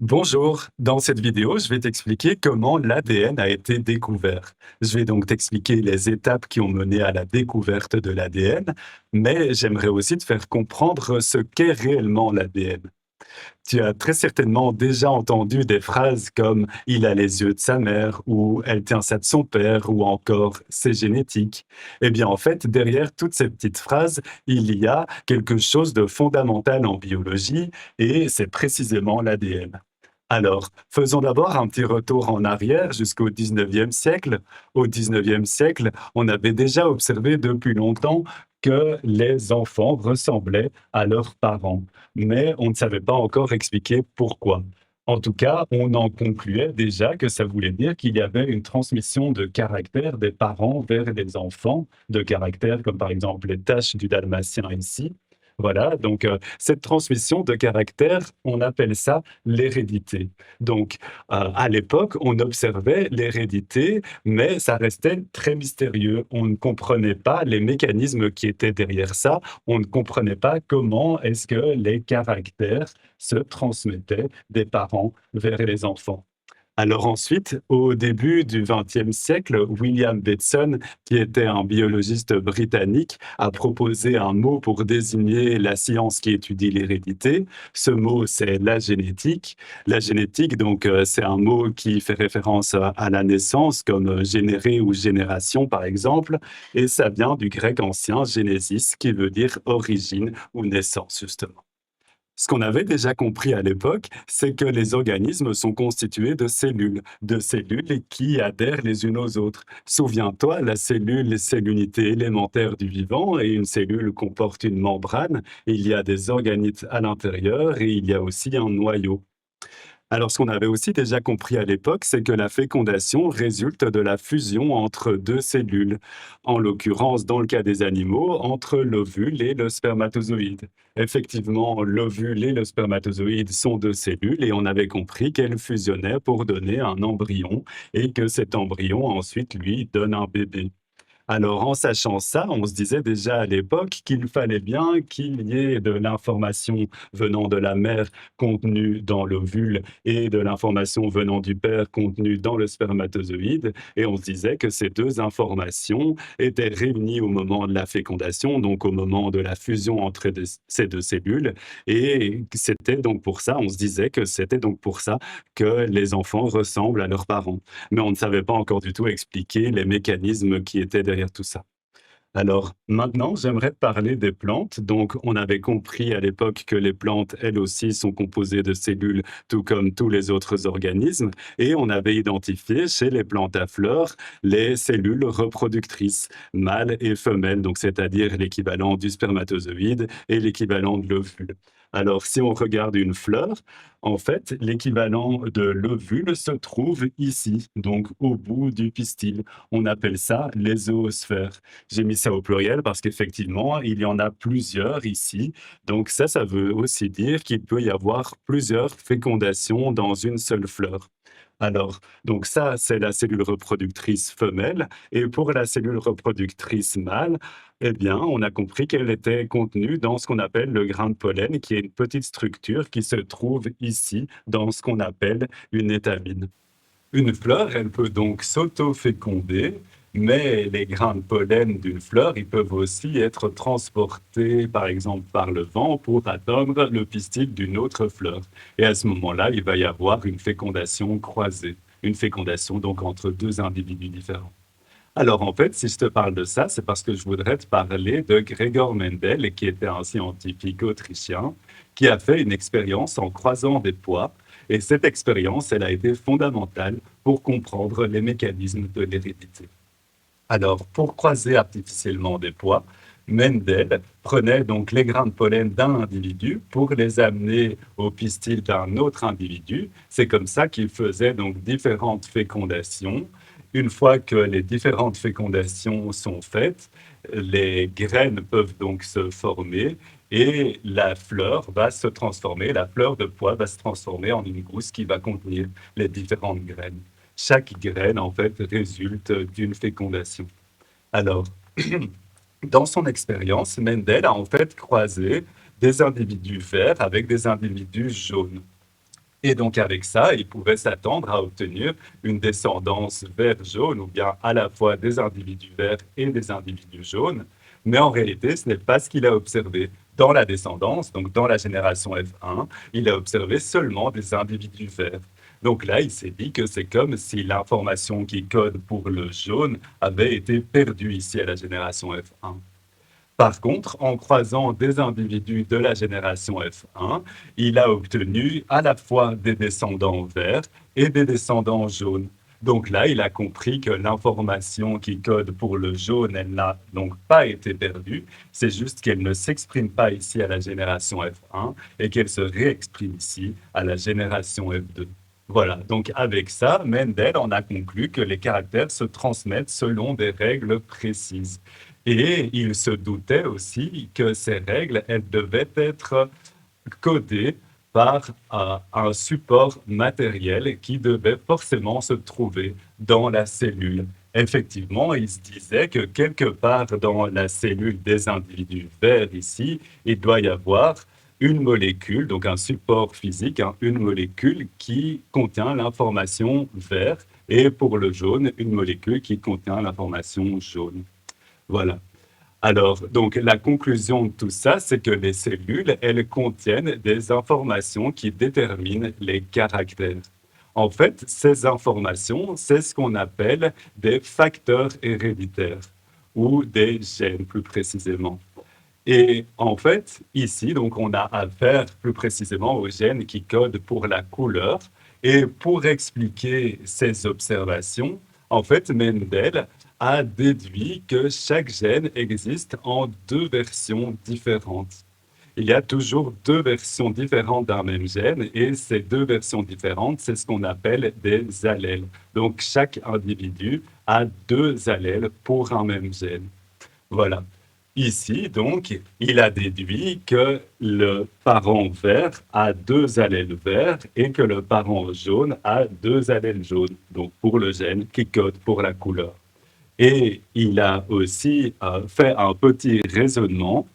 Bonjour, dans cette vidéo, je vais t'expliquer comment l'ADN a été découvert. Je vais donc t'expliquer les étapes qui ont mené à la découverte de l'ADN, mais j'aimerais aussi te faire comprendre ce qu'est réellement l'ADN. Tu as très certainement déjà entendu des phrases comme «il a les yeux de sa mère» ou «elle tient ça de son père» ou encore «c'est génétique». Eh bien, en fait, derrière toutes ces petites phrases, il y a quelque chose de fondamental en biologie et c'est précisément l'ADN. Alors, faisons d'abord un petit retour en arrière jusqu'au 19e siècle. Au 19e siècle, on avait déjà observé depuis longtemps que les enfants ressemblaient à leurs parents, mais on ne savait pas encore expliquer pourquoi. En tout cas, on en concluait déjà que ça voulait dire qu'il y avait une transmission de caractère des parents vers les enfants, de caractères comme par exemple les taches du dalmatien ici. Voilà, donc cette transmission de caractère, on appelle ça l'hérédité. Donc, à l'époque, on observait l'hérédité, mais ça restait très mystérieux. On ne comprenait pas les mécanismes qui étaient derrière ça. On ne comprenait pas comment est-ce que les caractères se transmettaient des parents vers les enfants. Alors ensuite, au début du XXe siècle, William Bateson, qui était un biologiste britannique, a proposé un mot pour désigner la science qui étudie l'hérédité. Ce mot, c'est la génétique. La génétique, donc, c'est un mot qui fait référence à la naissance, comme générer ou génération, par exemple, et ça vient du grec ancien génésis, qui veut dire origine ou naissance, justement. Ce qu'on avait déjà compris à l'époque, c'est que les organismes sont constitués de cellules qui adhèrent les unes aux autres. Souviens-toi, la cellule, c'est l'unité élémentaire du vivant et une cellule comporte une membrane. Il y a des organites à l'intérieur et il y a aussi un noyau. Alors, ce qu'on avait aussi déjà compris à l'époque, c'est que la fécondation résulte de la fusion entre deux cellules, en l'occurrence, dans le cas des animaux, entre l'ovule et le spermatozoïde. Effectivement, l'ovule et le spermatozoïde sont deux cellules et on avait compris qu'elles fusionnaient pour donner un embryon et que cet embryon ensuite, lui, donne un bébé. Alors, en sachant ça, on se disait déjà à l'époque qu'il fallait bien qu'il y ait de l'information venant de la mère contenue dans l'ovule et de l'information venant du père contenue dans le spermatozoïde. Et on se disait que ces deux informations étaient réunies au moment de la fécondation, donc au moment de la fusion entre ces deux cellules. Et c'était donc pour ça, on se disait que c'était donc pour ça que les enfants ressemblent à leurs parents, mais on ne savait pas encore du tout expliquer les mécanismes qui étaient derrière tout ça. Alors maintenant, j'aimerais te parler des plantes. Donc, on avait compris à l'époque que les plantes, elles aussi, sont composées de cellules, tout comme tous les autres organismes, et on avait identifié chez les plantes à fleurs les cellules reproductrices, mâles et femelles, donc c'est-à-dire l'équivalent du spermatozoïde et l'équivalent de l'ovule. Alors, si on regarde une fleur, en fait, l'équivalent de l'ovule se trouve ici, donc au bout du pistil. On appelle ça les zoosphères. J'ai mis ça au pluriel parce qu'effectivement, il y en a plusieurs ici. Donc ça veut aussi dire qu'il peut y avoir plusieurs fécondations dans une seule fleur. Alors, donc ça, c'est la cellule reproductrice femelle. Et pour la cellule reproductrice mâle, eh bien, on a compris qu'elle était contenue dans ce qu'on appelle le grain de pollen, qui est une petite structure qui se trouve ici, dans ce qu'on appelle une étamine. Une fleur, elle peut donc s'auto-féconder, mais les grains de pollen d'une fleur, ils peuvent aussi être transportés, par exemple, par le vent pour atteindre le pistil d'une autre fleur. Et à ce moment-là, il va y avoir une fécondation croisée, une fécondation donc entre deux individus différents. Alors en fait, si je te parle de ça, c'est parce que je voudrais te parler de Gregor Mendel, qui était un scientifique autrichien, qui a fait une expérience en croisant des pois. Et cette expérience, elle a été fondamentale pour comprendre les mécanismes de l'hérédité. Alors, pour croiser artificiellement des pois, Mendel prenait donc les grains de pollen d'un individu pour les amener au pistil d'un autre individu. C'est comme ça qu'il faisait donc différentes fécondations. Une fois que les différentes fécondations sont faites, les graines peuvent donc se former et la fleur va se transformer, la fleur de pois va se transformer en une gousse qui va contenir les différentes graines. Chaque graine, en fait, résulte d'une fécondation. Alors, dans son expérience, Mendel a en fait croisé des individus verts avec des individus jaunes. Et donc avec ça, il pouvait s'attendre à obtenir une descendance vert-jaune ou bien à la fois des individus verts et des individus jaunes. Mais en réalité, ce n'est pas ce qu'il a observé. Dans la descendance, donc dans la génération F1, il a observé seulement des individus verts. Donc là, il s'est dit que c'est comme si l'information qui code pour le jaune avait été perdue ici à la génération F1. Par contre, en croisant des individus de la génération F1, il a obtenu à la fois des descendants verts et des descendants jaunes. Donc là, il a compris que l'information qui code pour le jaune, elle n'a donc pas été perdue. C'est juste qu'elle ne s'exprime pas ici à la génération F1 et qu'elle se réexprime ici à la génération F2. Voilà, donc avec ça, Mendel en a conclu que les caractères se transmettent selon des règles précises. Et il se doutait aussi que ces règles, elles devaient être codées par un support matériel qui devait forcément se trouver dans la cellule. Effectivement, il se disait que quelque part dans la cellule des individus verts ici, il doit y avoir une molécule, donc un support physique, hein, une molécule qui contient l'information vert, et pour le jaune, une molécule qui contient l'information jaune. Voilà. Alors, donc, la conclusion de tout ça, c'est que les cellules, elles contiennent des informations qui déterminent les caractères. En fait, ces informations, c'est ce qu'on appelle des facteurs héréditaires ou des gènes plus précisément. Et en fait, ici, donc, on a affaire plus précisément aux gènes qui codent pour la couleur. Et pour expliquer ces observations, en fait, Mendel a déduit que chaque gène existe en deux versions différentes. Il y a toujours deux versions différentes d'un même gène et ces deux versions différentes, c'est ce qu'on appelle des allèles. Donc chaque individu a deux allèles pour un même gène. Voilà. Ici, donc, il a déduit que le parent vert a deux allèles verts et que le parent jaune a deux allèles jaunes, donc pour le gène qui code pour la couleur. Et il a aussi fait un petit raisonnement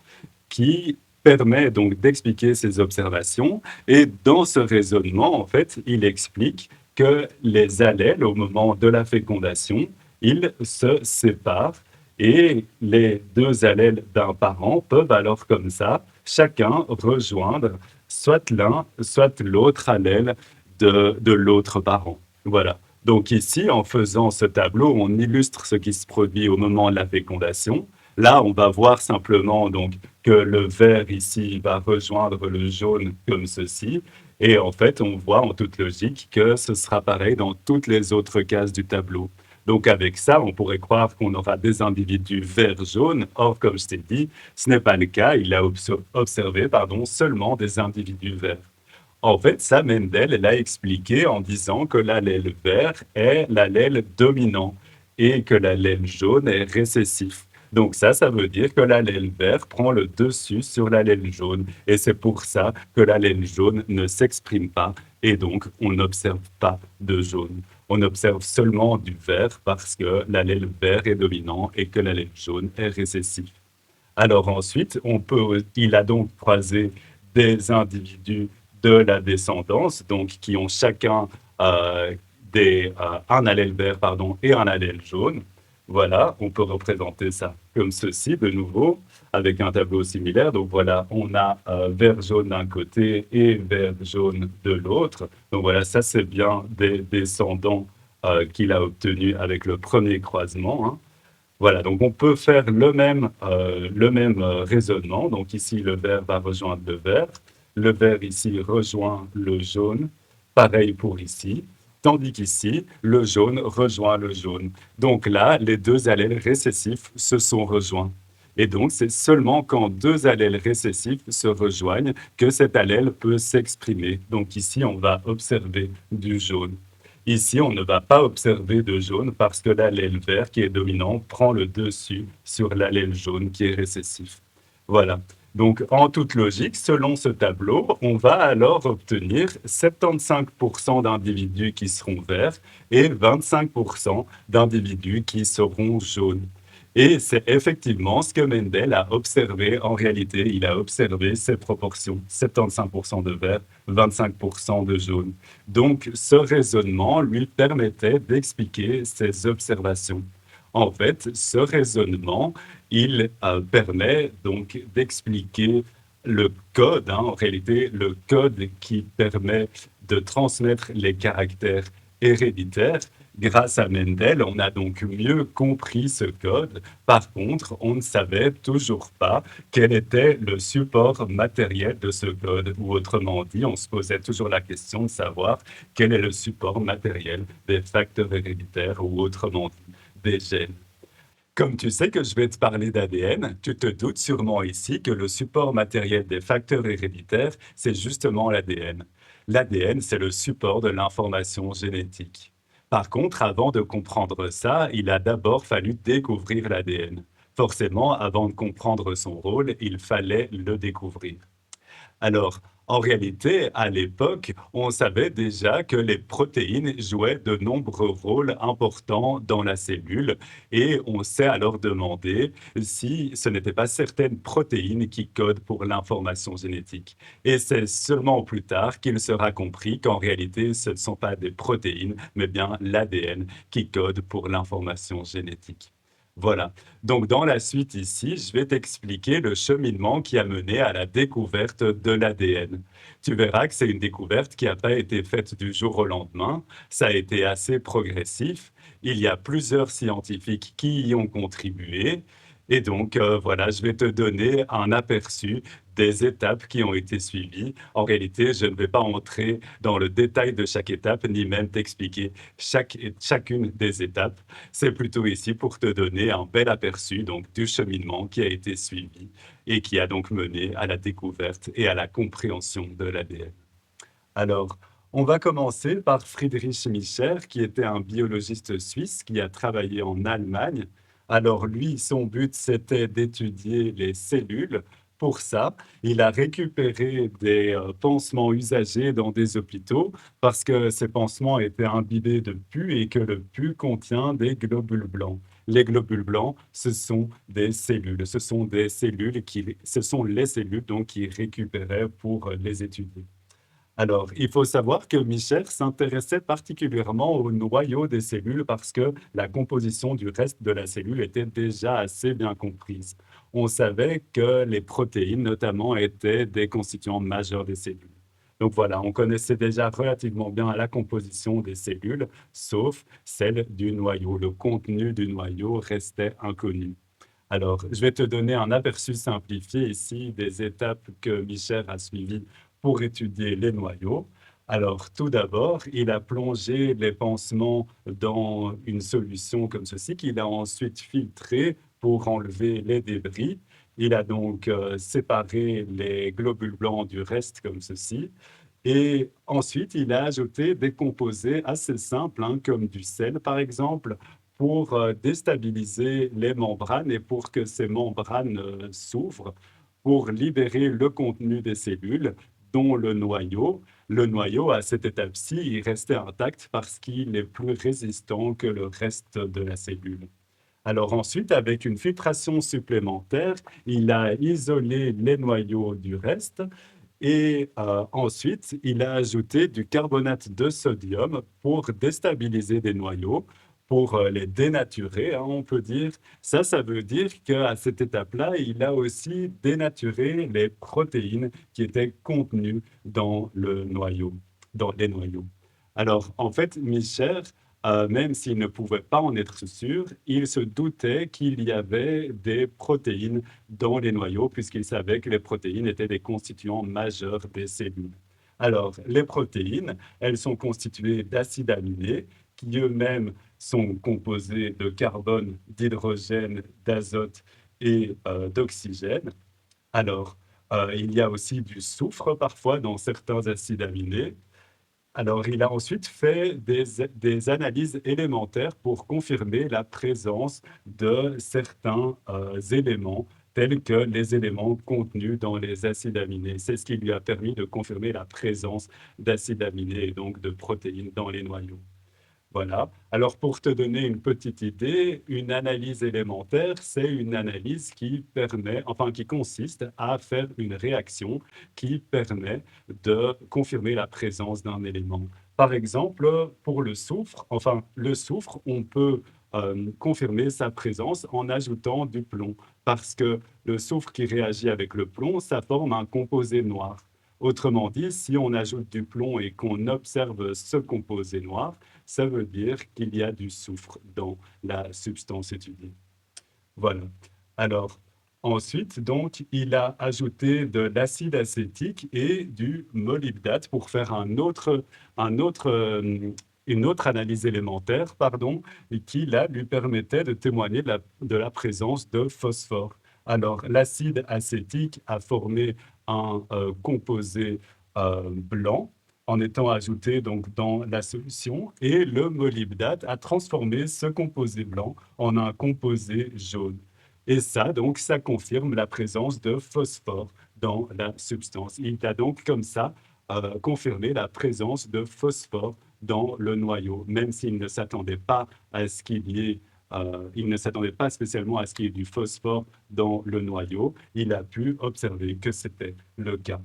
qui permet donc d'expliquer ces observations. Et dans ce raisonnement, en fait, il explique que les allèles, au moment de la fécondation, ils se séparent et les deux allèles d'un parent peuvent alors comme ça, chacun rejoindre soit l'un, soit l'autre allèle de l'autre parent. Voilà. Donc ici, en faisant ce tableau, on illustre ce qui se produit au moment de la fécondation. Là, on va voir simplement donc que le vert ici va rejoindre le jaune comme ceci. Et en fait, on voit en toute logique que ce sera pareil dans toutes les autres cases du tableau. Donc avec ça, on pourrait croire qu'on aura des individus verts-jaunes. Or, comme je t'ai dit, ce n'est pas le cas. Il a observé seulement des individus verts. En fait, ça, Mendel l'a expliqué en disant que l'allèle vert est l'allèle dominant et que l'allèle jaune est récessif. Donc ça veut dire que l'allèle vert prend le dessus sur l'allèle jaune. Et c'est pour ça que l'allèle jaune ne s'exprime pas et donc on n'observe pas de jaune. On observe seulement du vert parce que l'allèle vert est dominant et que l'allèle jaune est récessif. Alors ensuite, il a donc croisé des individus de la descendance, donc qui ont chacun un allèle vert et un allèle jaune. Voilà, on peut représenter ça comme ceci de nouveau, avec un tableau similaire. Donc voilà, on a vert jaune d'un côté et vert jaune de l'autre. Donc voilà, ça c'est bien des descendants qu'il a obtenus avec le premier croisement, hein. Voilà, donc on peut faire le même raisonnement. Donc ici, le vert va rejoindre le vert. Le vert ici rejoint le jaune. Pareil pour ici. Tandis qu'ici, le jaune rejoint le jaune. Donc là, les deux allèles récessifs se sont rejoints. Et donc, c'est seulement quand deux allèles récessifs se rejoignent que cet allèle peut s'exprimer. Donc ici, on va observer du jaune. Ici, on ne va pas observer de jaune parce que l'allèle vert qui est dominant prend le dessus sur l'allèle jaune qui est récessif. Voilà. Donc, en toute logique, selon ce tableau, on va alors obtenir 75% d'individus qui seront verts et 25% d'individus qui seront jaunes. Et c'est effectivement ce que Mendel a observé en réalité. Il a observé ces proportions, 75% de vert, 25% de jaune. Donc, ce raisonnement lui permettait d'expliquer ses observations. En fait, ce raisonnement, il permet donc d'expliquer le code, en réalité, le code qui permet de transmettre les caractères héréditaires. Grâce à Mendel, on a donc mieux compris ce code. Par contre, on ne savait toujours pas quel était le support matériel de ce code, ou autrement dit, on se posait toujours la question de savoir quel est le support matériel des facteurs héréditaires, ou autrement dit, des gènes. Comme tu sais que je vais te parler d'ADN, tu te doutes sûrement ici que le support matériel des facteurs héréditaires, c'est justement l'ADN. L'ADN, c'est le support de l'information génétique. Par contre, avant de comprendre ça, il a d'abord fallu découvrir l'ADN. Forcément, avant de comprendre son rôle, il fallait le découvrir. Alors, en réalité, à l'époque, on savait déjà que les protéines jouaient de nombreux rôles importants dans la cellule et on s'est alors demandé si ce n'étaient pas certaines protéines qui codent pour l'information génétique. Et c'est seulement plus tard qu'il sera compris qu'en réalité, ce ne sont pas des protéines, mais bien l'ADN qui code pour l'information génétique. Voilà. Donc, dans la suite ici, je vais t'expliquer le cheminement qui a mené à la découverte de l'ADN. Tu verras que c'est une découverte qui n'a pas été faite du jour au lendemain. Ça a été assez progressif. Il y a plusieurs scientifiques qui y ont contribué. Et donc, voilà, je vais te donner un aperçu des étapes qui ont été suivies. En réalité, je ne vais pas entrer dans le détail de chaque étape, ni même t'expliquer chacune des étapes. C'est plutôt ici pour te donner un bel aperçu donc, du cheminement qui a été suivi et qui a donc mené à la découverte et à la compréhension de l'ADN. Alors, on va commencer par Friedrich Micher, qui était un biologiste suisse qui a travaillé en Allemagne. Alors lui, son but, c'était d'étudier les cellules. Pour ça, il a récupéré des pansements usagés dans des hôpitaux parce que ces pansements étaient imbibés de pus et que le pus contient des globules blancs. Les globules blancs, ce sont des cellules. Ce sont les cellules donc, qui récupéraient pour les étudier. Alors, il faut savoir que Michel s'intéressait particulièrement au noyau des cellules parce que la composition du reste de la cellule était déjà assez bien comprise. On savait que les protéines, notamment, étaient des constituants majeurs des cellules. Donc voilà, on connaissait déjà relativement bien la composition des cellules, sauf celle du noyau. Le contenu du noyau restait inconnu. Alors, je vais te donner un aperçu simplifié ici des étapes que Michel a suivies pour étudier les noyaux. Alors, tout d'abord, il a plongé les pansements dans une solution comme ceci, qu'il a ensuite filtré pour enlever les débris. Il a donc séparé les globules blancs du reste comme ceci. Et ensuite, il a ajouté des composés assez simples, hein, comme du sel, par exemple, pour déstabiliser les membranes et pour que ces membranes s'ouvrent, pour libérer le contenu des cellules, dont le noyau. Le noyau, à cette étape-ci, il restait intact parce qu'il est plus résistant que le reste de la cellule. Alors ensuite, avec une filtration supplémentaire, il a isolé les noyaux du reste et ensuite, il a ajouté du carbonate de sodium pour déstabiliser des noyaux, pour les dénaturer, hein, on peut dire. Ça veut dire qu'à cette étape-là, il a aussi dénaturé les protéines qui étaient contenues dans le noyau, dans les noyaux. Alors, en fait, Michel, même s'il ne pouvait pas en être sûr, il se doutait qu'il y avait des protéines dans les noyaux, puisqu'il savait que les protéines étaient des constituants majeurs des cellules. Alors, les protéines, elles sont constituées d'acides aminés qui eux-mêmes sont composés de carbone, d'hydrogène, d'azote et d'oxygène. Alors, il y a aussi du soufre parfois dans certains acides aminés. Alors, il a ensuite fait des analyses élémentaires pour confirmer la présence de certains éléments, tels que les éléments contenus dans les acides aminés. C'est ce qui lui a permis de confirmer la présence d'acides aminés et donc de protéines dans les noyaux. Voilà. Alors pour te donner une petite idée, une analyse élémentaire, c'est une analyse qui permet, enfin qui consiste à faire une réaction qui permet de confirmer la présence d'un élément. Par exemple, pour le soufre, enfin le soufre, on peut confirmer sa présence en ajoutant du plomb, parce que le soufre qui réagit avec le plomb, ça forme un composé noir. Autrement dit, si on ajoute du plomb et qu'on observe ce composé noir, ça veut dire qu'il y a du soufre dans la substance étudiée. Voilà. Alors, ensuite, donc, il a ajouté de l'acide acétique et du molybdate pour faire un autre, une autre analyse élémentaire, pardon, et qui, là, lui permettait de témoigner de la présence de phosphore. Alors, l'acide acétique a formé un composé blanc en étant ajouté donc dans la solution, et le molybdate a transformé ce composé blanc en un composé jaune. Et ça, donc, ça confirme la présence de phosphore dans la substance. Il a donc comme ça confirmé la présence de phosphore dans le noyau, même s'il ne s'attendait pas à ce qu'il y ait, il ne s'attendait pas spécialement à ce qu'il y ait du phosphore dans le noyau. Il a pu observer que c'était le cas.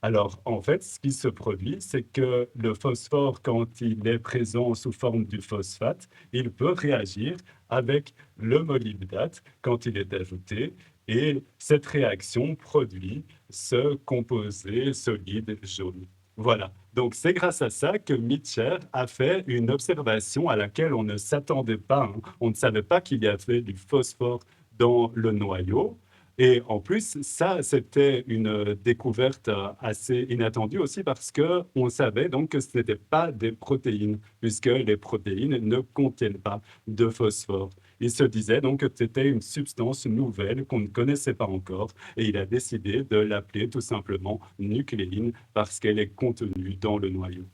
Alors, en fait, ce qui se produit, c'est que le phosphore, quand il est présent sous forme du phosphate, il peut réagir avec le molybdate quand il est ajouté, et cette réaction produit ce composé solide jaune. Voilà. Donc, c'est grâce à ça que Mitchell a fait une observation à laquelle on ne s'attendait pas, hein. On ne savait pas qu'il y avait du phosphore dans le noyau. Et en plus, ça, c'était une découverte assez inattendue aussi parce qu'on savait donc que ce n'étaient pas des protéines, puisque les protéines ne contiennent pas de phosphore. Il se disait donc que c'était une substance nouvelle qu'on ne connaissait pas encore, et il a décidé de l'appeler tout simplement nucléine parce qu'elle est contenue dans le noyau.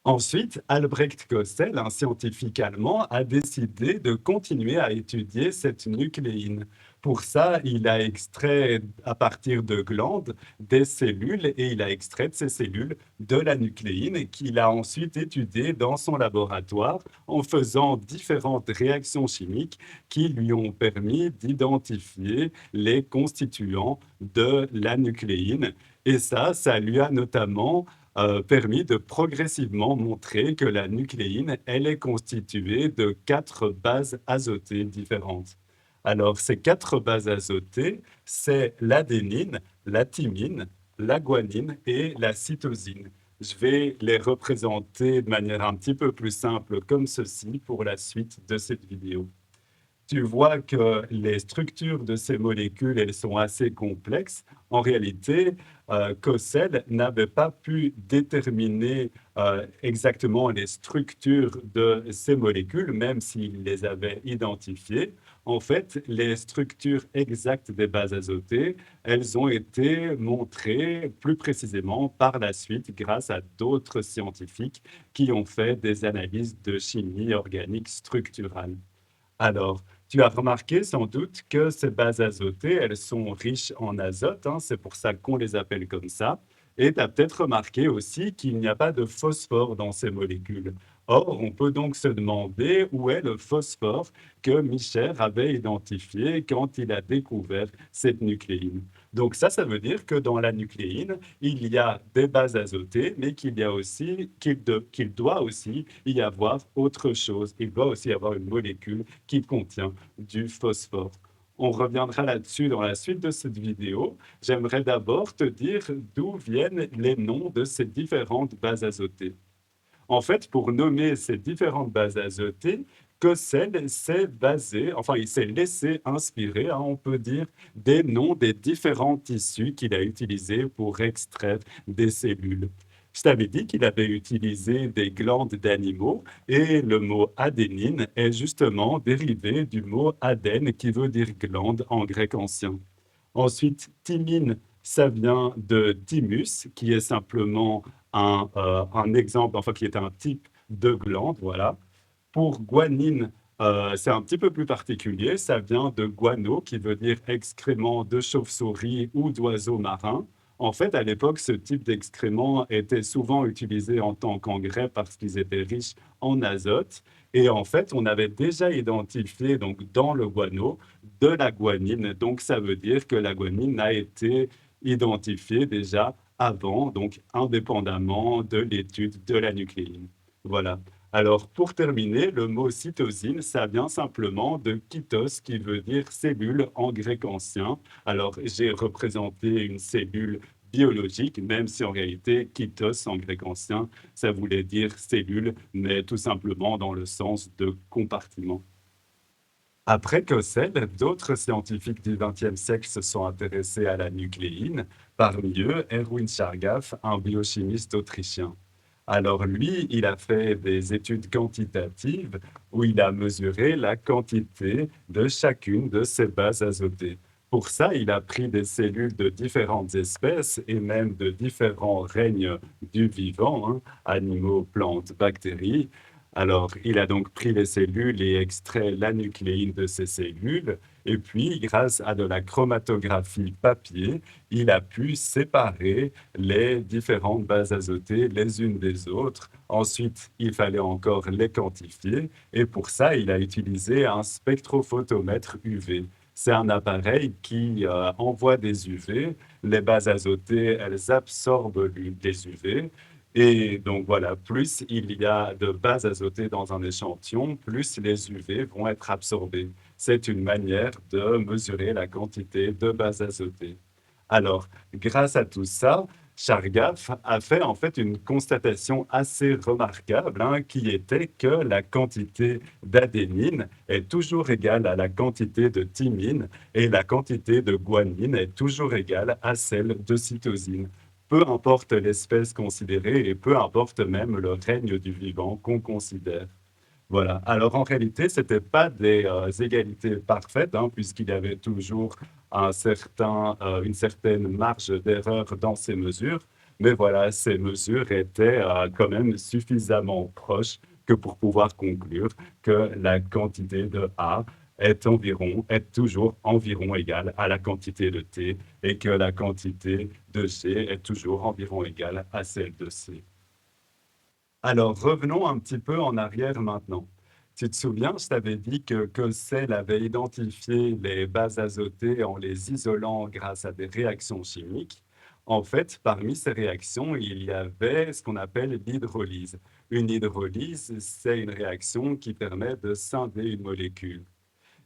Ensuite, Albrecht Kossel, un scientifique allemand, a décidé de continuer à étudier cette nucléine. Pour ça, il a extrait à partir de glandes des cellules, et il a extrait de ces cellules de la nucléine qu'il a ensuite étudiée dans son laboratoire en faisant différentes réactions chimiques qui lui ont permis d'identifier les constituants de la nucléine. Et ça lui a notamment permis de progressivement montrer que la nucléine, elle est constituée de 4 bases azotées différentes. Alors, ces 4 bases azotées, c'est l'adénine, la thymine, la guanine et la cytosine. Je vais les représenter de manière un petit peu plus simple comme ceci pour la suite de cette vidéo. Tu vois que les structures de ces molécules, elles sont assez complexes. En réalité, Kossel n'avait pas pu déterminer exactement les structures de ces molécules, même s'il les avait identifiées. En fait, les structures exactes des bases azotées, elles ont été montrées plus précisément par la suite grâce à d'autres scientifiques qui ont fait des analyses de chimie organique structurale. Alors, tu as remarqué sans doute que ces bases azotées, elles sont riches en azote, hein, c'est pour ça qu'on les appelle comme ça. Et tu as peut-être remarqué aussi qu'il n'y a pas de phosphore dans ces molécules. Or, on peut donc se demander où est le phosphore que Michel avait identifié quand il a découvert cette nucléine. Donc ça veut dire que dans la nucléine, il y a des bases azotées, mais qu'il doit aussi y avoir autre chose. Il doit aussi y avoir une molécule qui contient du phosphore. On reviendra là-dessus dans la suite de cette vidéo. J'aimerais d'abord te dire d'où viennent les noms de ces différentes bases azotées. En fait, pour nommer ces différentes bases azotées, Kossel s'est basé, enfin, il s'est laissé inspirer, hein, on peut dire, des noms des différents tissus qu'il a utilisés pour extraire des cellules. Je t'avais dit qu'il avait utilisé des glandes d'animaux, et le mot adénine est justement dérivé du mot adène qui veut dire glande en grec ancien. Ensuite, thymine, ça vient de thymus, qui est simplement un exemple, enfin qui est un type de glande, voilà. Pour guanine, c'est un petit peu plus particulier, ça vient de guano, qui veut dire excrément de chauve-souris ou d'oiseaux marins. En fait, à l'époque, ce type d'excréments était souvent utilisé en tant qu'engrais parce qu'ils étaient riches en azote. Et en fait, on avait déjà identifié donc dans le guano de la guanine. Donc, ça veut dire que la guanine a été identifiée déjà avant, donc indépendamment de l'étude de la nucléine. Voilà. Alors, pour terminer, le mot cytosine, ça vient simplement de kytos, qui veut dire cellule en grec ancien. Alors, j'ai représenté une cellule biologique, même si en réalité, kytos en grec ancien, ça voulait dire cellule, mais tout simplement dans le sens de compartiment. Après Cossel, d'autres scientifiques du XXe siècle se sont intéressés à la nucléine, parmi eux Erwin Chargaff, un biochimiste autrichien. Alors lui, il a fait des études quantitatives où il a mesuré la quantité de chacune de ces bases azotées. Pour ça, il a pris des cellules de différentes espèces et même de différents règnes du vivant, hein, animaux, plantes, bactéries. Alors, il a donc pris les cellules et extrait la nucléine de ces cellules. Et puis, grâce à de la chromatographie papier, il a pu séparer les différentes bases azotées les unes des autres. Ensuite, il fallait encore les quantifier. Et pour ça, il a utilisé un spectrophotomètre UV. C'est un appareil qui envoie des UV. Les bases azotées, elles absorbent les UV. Et donc voilà, plus il y a de bases azotées dans un échantillon, plus les UV vont être absorbés. C'est une manière de mesurer la quantité de bases azotées. Alors, grâce à tout ça, Chargaff a fait en fait une constatation assez remarquable, hein, qui était que la quantité d'adénine est toujours égale à la quantité de thymine et la quantité de guanine est toujours égale à celle de cytosine. Peu importe l'espèce considérée et peu importe même le règne du vivant qu'on considère. Voilà. Alors en réalité, ce n'était pas des égalités parfaites, hein, puisqu'il y avait toujours une certaine marge d'erreur dans ces mesures. Mais voilà, ces mesures étaient quand même suffisamment proches que pour pouvoir conclure que la quantité de A est toujours environ égale à la quantité de T et que la quantité de G est toujours environ égale à celle de C. Alors, revenons un petit peu en arrière maintenant. Tu te souviens, je t'avais dit que Cossel avait identifié les bases azotées en les isolant grâce à des réactions chimiques. En fait, parmi ces réactions, il y avait ce qu'on appelle l'hydrolyse. Une hydrolyse, c'est une réaction qui permet de scinder une molécule.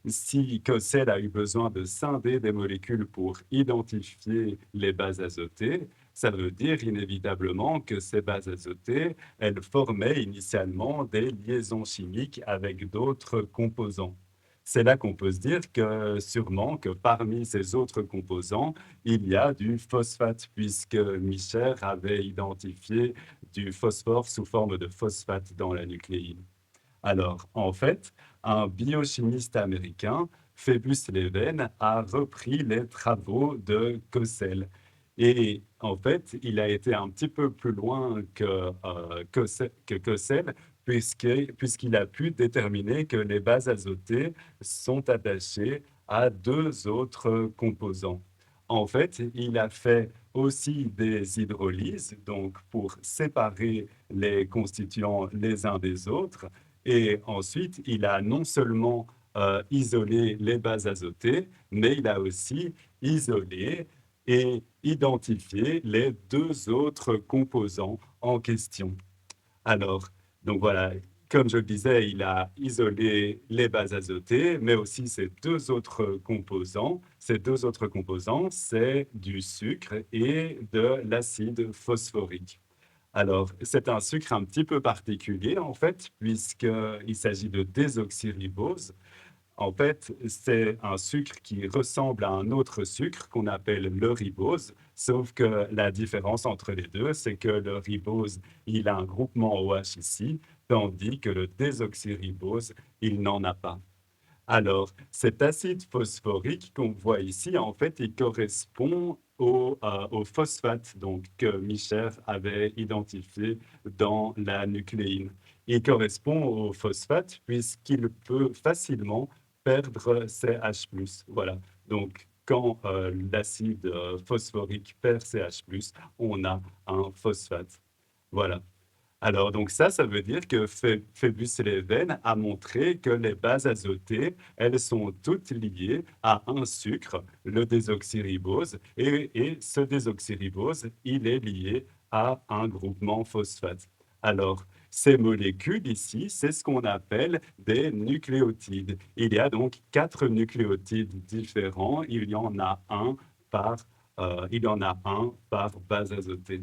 Si Cossel a eu besoin de scinder des molécules pour identifier les bases azotées, ça veut dire inévitablement que ces bases azotées, elles formaient initialement des liaisons chimiques avec d'autres composants. C'est là qu'on peut se dire que sûrement que parmi ces autres composants, il y a du phosphate, puisque Micher avait identifié du phosphore sous forme de phosphate dans la nucléine. Alors, en fait, un biochimiste américain, Phoebus Leven, a repris les travaux de Cossel. Et en fait, il a été un petit peu plus loin que Cossel, puisqu'il a pu déterminer que les bases azotées sont attachées à deux autres composants. En fait, il a fait aussi des hydrolyses, donc pour séparer les constituants les uns des autres, et ensuite, il a non seulement isolé les bases azotées, mais il a aussi isolé et identifié les deux autres composants en question. Alors, donc voilà, comme je le disais, il a isolé les bases azotées, mais aussi ces deux autres composants. Ces deux autres composants, c'est du sucre et de l'acide phosphorique. Alors, c'est un sucre un petit peu particulier, en fait, puisqu'il s'agit de désoxyribose. En fait, c'est un sucre qui ressemble à un autre sucre qu'on appelle le ribose, sauf que la différence entre les deux, c'est que le ribose, il a un groupement OH ici, tandis que le désoxyribose, il n'en a pas. Alors, cet acide phosphorique qu'on voit ici, en fait, il correspond au phosphate donc, que Micher avait identifié dans la nucléine. Il correspond au phosphate puisqu'il peut facilement perdre ses H+. Voilà. Donc, quand l'acide phosphorique perd CH+, on a un phosphate. Voilà. Alors donc ça veut dire que Phébus-Leven a montré que les bases azotées, elles sont toutes liées à un sucre, le désoxyribose, et ce désoxyribose, il est lié à un groupement phosphate. Alors, ces molécules ici, c'est ce qu'on appelle des nucléotides. Il y a donc 4 nucléotides différents, il y en a un par base azotée.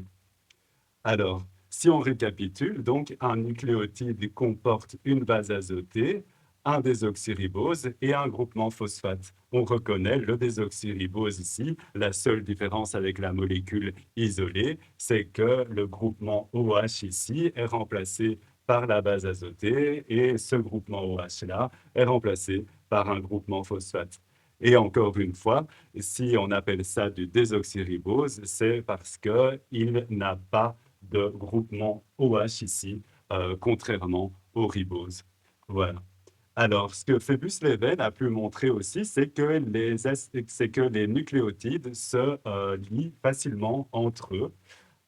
Alors, si on récapitule, donc un nucléotide comporte une base azotée, un désoxyribose et un groupement phosphate. On reconnaît le désoxyribose ici. La seule différence avec la molécule isolée, c'est que le groupement OH ici est remplacé par la base azotée et ce groupement OH-là est remplacé par un groupement phosphate. Et encore une fois, si on appelle ça du désoxyribose, c'est parce qu'il n'a pas de groupement OH ici, contrairement au ribose. Voilà. Alors, ce que Phébus-Leven a pu montrer aussi, c'est que les nucléotides se lient facilement entre eux.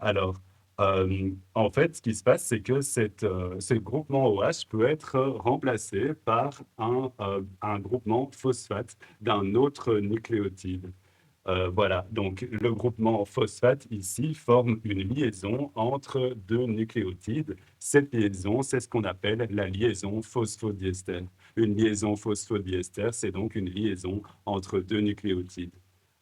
Alors, en fait, ce qui se passe, c'est que ce groupement OH peut être remplacé par un groupement phosphate d'un autre nucléotide. Voilà, donc le groupement phosphate ici forme une liaison entre deux nucléotides. Cette liaison, c'est ce qu'on appelle la liaison phosphodiester. Une liaison phosphodiester, c'est donc une liaison entre deux nucléotides.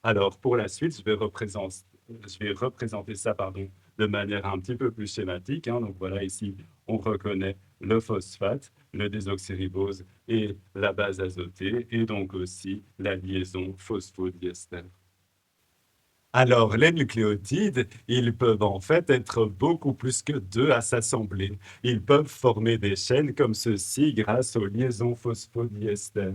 Alors, pour la suite, je vais représenter ça, pardon, de manière un petit peu plus schématique, hein. Donc voilà, ici, on reconnaît le phosphate, le désoxyribose et la base azotée, et donc aussi la liaison phosphodiester. Alors, les nucléotides, ils peuvent en fait être beaucoup plus que deux à s'assembler. Ils peuvent former des chaînes comme ceci grâce aux liaisons phosphodiester.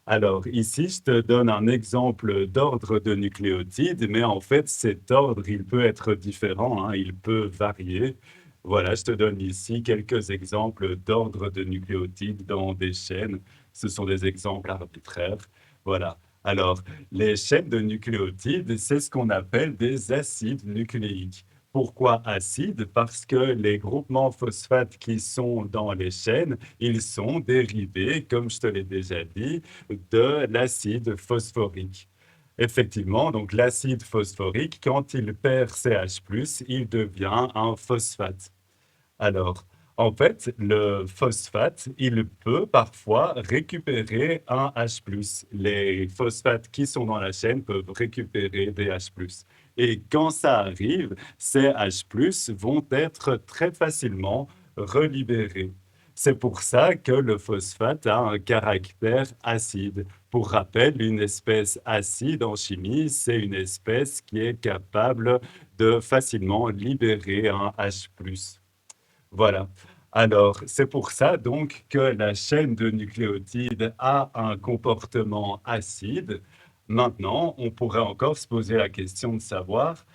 Alors, ici, je te donne un exemple d'ordre de nucléotides, mais en fait, cet ordre, il peut être différent, hein, il peut varier. Voilà, je te donne ici quelques exemples d'ordre de nucléotides dans des chaînes. Ce sont des exemples arbitraires. Voilà. Alors, les chaînes de nucléotides, c'est ce qu'on appelle des acides nucléiques. Pourquoi acides? Parce que les groupements phosphates qui sont dans les chaînes, ils sont dérivés, comme je te l'ai déjà dit, de l'acide phosphorique. Effectivement, donc l'acide phosphorique, quand il perd CH+, il devient un phosphate. Alors, en fait, le phosphate, il peut parfois récupérer un H+. Les phosphates qui sont dans la chaîne peuvent récupérer des H+. Et quand ça arrive, ces H+ vont être très facilement relibérés. C'est pour ça que le phosphate a un caractère acide. Pour rappel, une espèce acide en chimie, c'est une espèce qui est capable de facilement libérer un H+. Voilà. Alors, c'est pour ça donc que la chaîne de nucléotides a un comportement acide. Maintenant, on pourrait encore se poser la question de savoir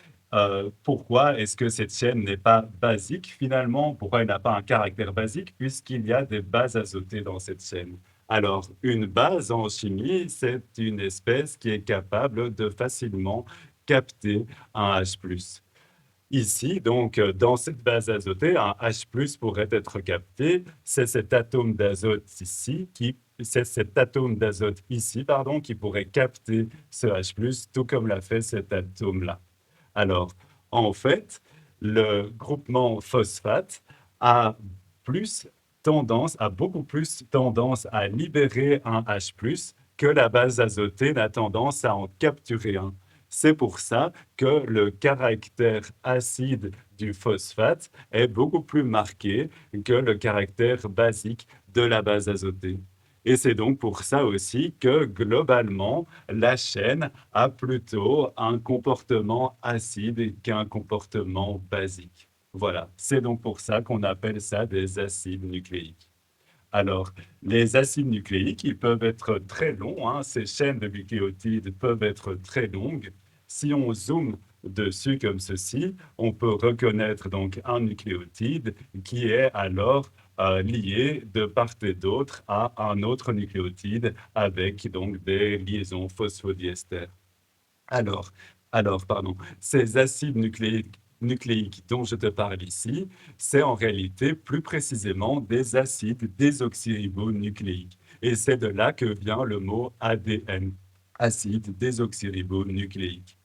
pourquoi est-ce que cette chaîne n'est pas basique finalement? Pourquoi elle n'a pas un caractère basique puisqu'il y a des bases azotées dans cette chaîne? Alors, une base en chimie, c'est une espèce qui est capable de facilement capter un H+. Ici, donc, dans cette base azotée, un H+ pourrait être capté. C'est cet atome d'azote ici, pardon, qui pourrait capter ce H+, tout comme l'a fait cet atome-là. Alors, en fait, le groupement phosphate a beaucoup plus tendance à libérer un H+, que la base azotée n'a tendance à en capturer un. C'est pour ça que le caractère acide du phosphate est beaucoup plus marqué que le caractère basique de la base azotée. Et c'est donc pour ça aussi que globalement, la chaîne a plutôt un comportement acide qu'un comportement basique. Voilà, c'est donc pour ça qu'on appelle ça des acides nucléiques. Alors, les acides nucléiques, ils peuvent être très longs, hein. Ces chaînes de nucléotides peuvent être très longues. Si on zoome dessus comme ceci, on peut reconnaître donc un nucléotide qui est alors lié de part et d'autre à un autre nucléotide avec donc des liaisons phosphodiester. Alors pardon, ces acides nucléiques dont je te parle ici, c'est en réalité plus précisément des acides désoxyribonucléiques et c'est de là que vient le mot ADN, acide désoxyribonucléique.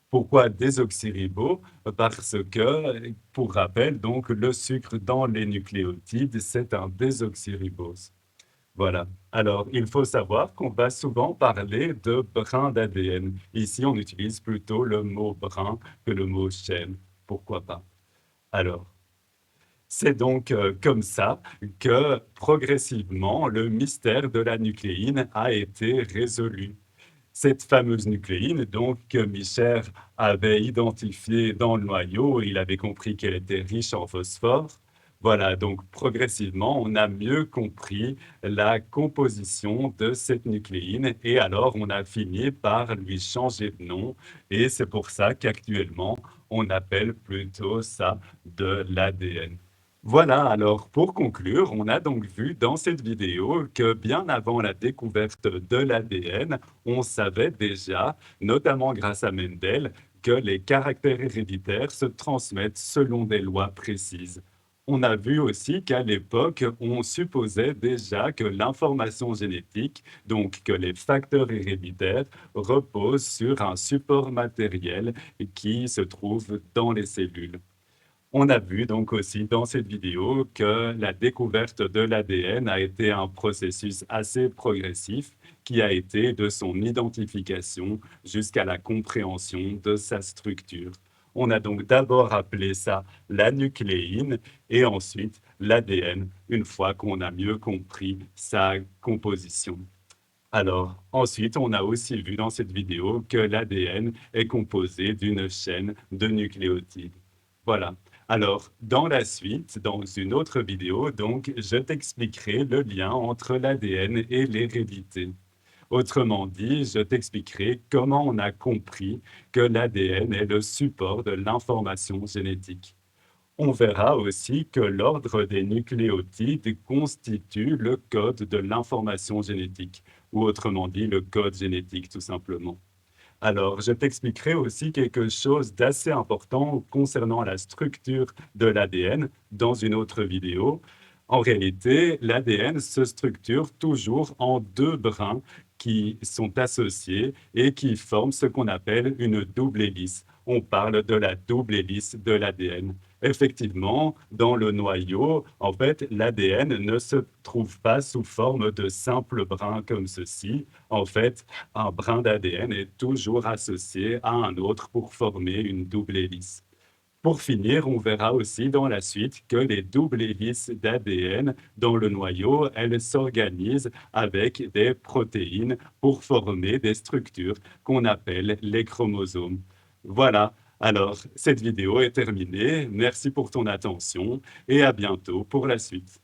Pourquoi désoxyribo? Parce que, pour rappel, donc, le sucre dans les nucléotides, c'est un désoxyribose. Voilà. Alors, il faut savoir qu'on va souvent parler de brin d'ADN. Ici, on utilise plutôt le mot brin que le mot chaîne. Pourquoi pas? Alors, c'est donc comme ça que progressivement, le mystère de la nucléine a été résolu. Cette fameuse nucléine, donc, que Michel avait identifiée dans le noyau, il avait compris qu'elle était riche en phosphore. Voilà, donc progressivement, on a mieux compris la composition de cette nucléine et alors on a fini par lui changer de nom et c'est pour ça qu'actuellement, on appelle plutôt ça de l'ADN. Voilà, alors pour conclure, on a donc vu dans cette vidéo que bien avant la découverte de l'ADN, on savait déjà, notamment grâce à Mendel, que les caractères héréditaires se transmettent selon des lois précises. On a vu aussi qu'à l'époque, on supposait déjà que l'information génétique, donc que les facteurs héréditaires, reposent sur un support matériel qui se trouve dans les cellules. On a vu donc aussi dans cette vidéo que la découverte de l'ADN a été un processus assez progressif qui a été de son identification jusqu'à la compréhension de sa structure. On a donc d'abord appelé ça la nucléine et ensuite l'ADN, une fois qu'on a mieux compris sa composition. Alors, ensuite, on a aussi vu dans cette vidéo que l'ADN est composé d'une chaîne de nucléotides. Voilà. Alors, dans la suite, dans une autre vidéo, donc, je t'expliquerai le lien entre l'ADN et l'hérédité. Autrement dit, je t'expliquerai comment on a compris que l'ADN est le support de l'information génétique. On verra aussi que l'ordre des nucléotides constitue le code de l'information génétique, ou autrement dit, le code génétique tout simplement. Alors, je t'expliquerai aussi quelque chose d'assez important concernant la structure de l'ADN dans une autre vidéo. En réalité, l'ADN se structure toujours en deux brins qui sont associés et qui forment ce qu'on appelle une double hélice. On parle de la double hélice de l'ADN. Effectivement, dans le noyau, en fait, l'ADN ne se trouve pas sous forme de simples brins comme ceci. En fait, un brin d'ADN est toujours associé à un autre pour former une double hélice. Pour finir, on verra aussi dans la suite que les doubles hélices d'ADN dans le noyau, elles s'organisent avec des protéines pour former des structures qu'on appelle les chromosomes. Voilà, alors cette vidéo est terminée. Merci pour ton attention et à bientôt pour la suite.